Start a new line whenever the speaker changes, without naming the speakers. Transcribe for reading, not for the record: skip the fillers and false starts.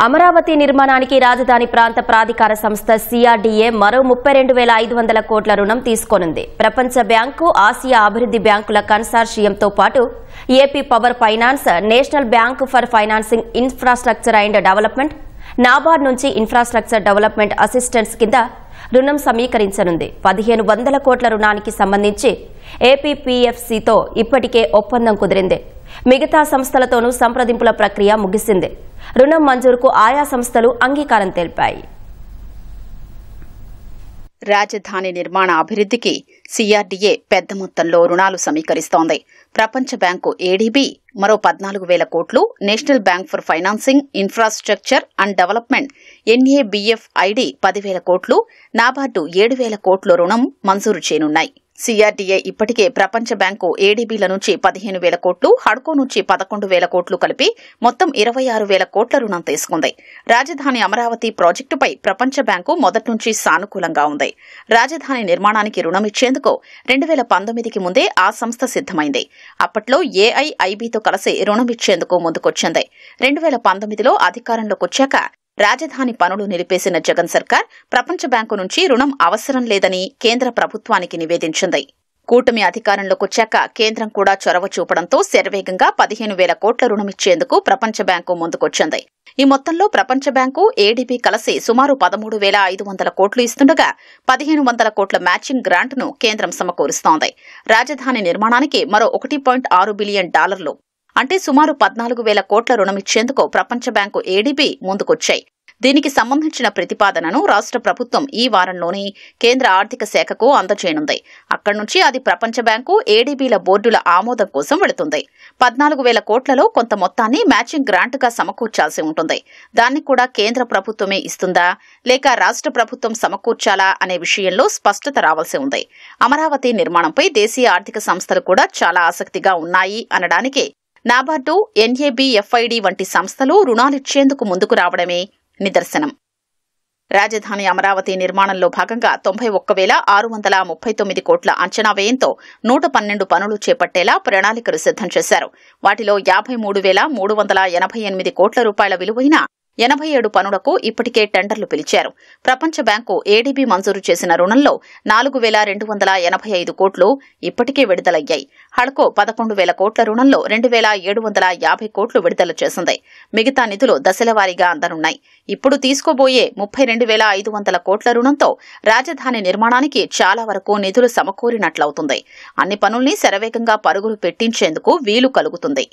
అమరావతి నిర్మాణానికి రాజధాని ప్రాంత ప్రాధికార సంస్థ సిఆర్డీఏ మరో 32,500 కోట్ల రుణం తీసుకోనుంది. ప్రపంచ బ్యాంకు, ఆసియా అభివృద్ధి బ్యాంకుల కన్సార్షియంతో పాటు AP power finance, national bank for financing infrastructure and development, NABARD నుంచి ఇన్ఫ్రాస్ట్రక్చర్ డెవలప్మెంట్ అసిస్టెన్స్ కింద రుణం సమీకరించనుంది. 1,500 కోట్ల రుణానికి సంబంధించి ఏపీపీఎఫ్సీతో ఇప్పటికే ఒప్పందం కుదిరింది. మిగతా సంస్థలతోనూ సంప్రదింపుల ప్రక్రియ ముగిసింది. రుణం మంజూరుకు ఆయా సంస్థలు అంగీకారం తెలిపాయి.
రాజధాని నిర్మాణ అభివృద్ధికి సిఆర్డీఏ పెద్ద మొత్తంలో రుణాలు సమీకరిస్తోంది. ప్రపంచ బ్యాంకు ఏడీబీ మరో 14,000 కోట్లు, national bank for financing infrastructure and development NABFID 10,000 కోట్లు, నాబార్డు 7,000 కోట్ల రుణం మంజూరు చేయనున్నాయి. సిఆర్డీఏ ఇప్పటికే ప్రపంచ బ్యాంకు ఏడీబీల నుంచి 15,000 కోట్లు, హడ్కో నుంచి 11,000 కోట్లు కలిపి మొత్తం 26,000 కోట్ల రుణం తీసుకుంది. రాజధాని అమరావతి ప్రాజెక్టుపై ప్రపంచ బ్యాంకు మొదటి నుంచి సానుకూలంగా ఉంది. రాజధాని నిర్మాణానికి రుణం ఇచ్చేందుకు 2019కి ముందే ఆ సంస్థ సిద్దమైంది. అప్పట్లో ఏఐఐబీతో కలిసి రుణం ఇచ్చేందుకు ముందుకొచ్చింది. 2019లో అధికారంలోకొచ్చాక రాజధాని పనులు నిలిపేసిన జగన్ సర్కార్ ప్రపంచ బ్యాంకు నుంచి రుణం అవసరం లేదని కేంద్ర ప్రభుత్వానికి నివేదించింది. కూటమి అధికారంలోకొచ్చాక కేంద్రం కూడా చొరవ చూపడంతో శరవేగంగా 15,000 కోట్ల రుణమిచ్చేందుకు ప్రపంచ బ్యాంకు ముందుకొచ్చింది. ఈ మొత్తంలో ప్రపంచ బ్యాంకు, ఏడీబీ కలిసి సుమారు 13,500 కోట్లు ఇస్తుండగా 1,500 కోట్ల మ్యాచింగ్ గ్రాంట్ను కేంద్రం సమకూరుస్తోంది. రాజధాని నిర్మాణానికి మరో $1.6 బిలియన్ అంటే సుమారు 14,000 కోట్ల రుణమిచ్చేందుకు ప్రపంచ బ్యాంకు, ఏడీబీ ముందుకొచ్చాయి. దీనికి సంబంధించిన ప్రతిపాదనను రాష్ట్ర ప్రభుత్వం ఈ వారంలోనే కేంద్ర ఆర్థిక శాఖకు అందజేయనుంది. అక్కడి నుంచి అది ప్రపంచ బ్యాంకు, ఏడీబీల బోర్డుల ఆమోదం కోసం వెళుతుంది. 14,000 కోట్లలో కొంత మొత్తాన్ని మ్యాచింగ్ గ్రాంట్గా సమకూర్చాల్సి ఉంటుంది. దాన్ని కూడా కేంద్ర ప్రభుత్వమే ఇస్తుందా లేక రాష్ట్ర ప్రభుత్వం సమకూర్చాలా అనే విషయంలో స్పష్టత రావాల్సి ఉంది. అమరావతి నిర్మాణంపై దేశీయ ఆర్థిక సంస్థలు కూడా చాలా ఆసక్తిగా ఉన్నాయి అనడానికి నాబార్డు, ఎన్ఏబీఎఫ్ఐడి వంటి సంస్థలు రుణాలిచ్చేందుకు ముందుకు రావడమే నిదర్శనం. రాజధాని అమరావతి నిర్మాణంలో భాగంగా 91,639 కోట్ల అంచనా వ్యయంతో 112 పనులు చేపట్టేలా ప్రణాళికలు సిద్దం చేశారు. వాటిలో 53,388 కోట్ల రూపాయల విలువైన 87 పనులకు ఇప్పటికే టెండర్లు పిలిచారు. ప్రపంచ బ్యాంకు, ఏడీబీ మంజూరు చేసిన రుణంలో 4,285 కోట్లు ఇప్పటికే విడుదలయ్యాయి. హడ్కో 11,000 కోట్ల రుణంలో 2,750 కోట్లు విడుదల చేసింది. మిగతా నిధులు దశలవారీగా అందనున్నాయి. ఇప్పుడు తీసుకోబోయే 32,500 కోట్ల రుణంతో రాజధాని నిర్మాణానికి చాలా వరకు నిధులు సమకూరినట్లవుతుంది. అన్ని పనుల్ని శరవేగంగా పరుగులు పెట్టించేందుకు వీలు కలుగుతుంది.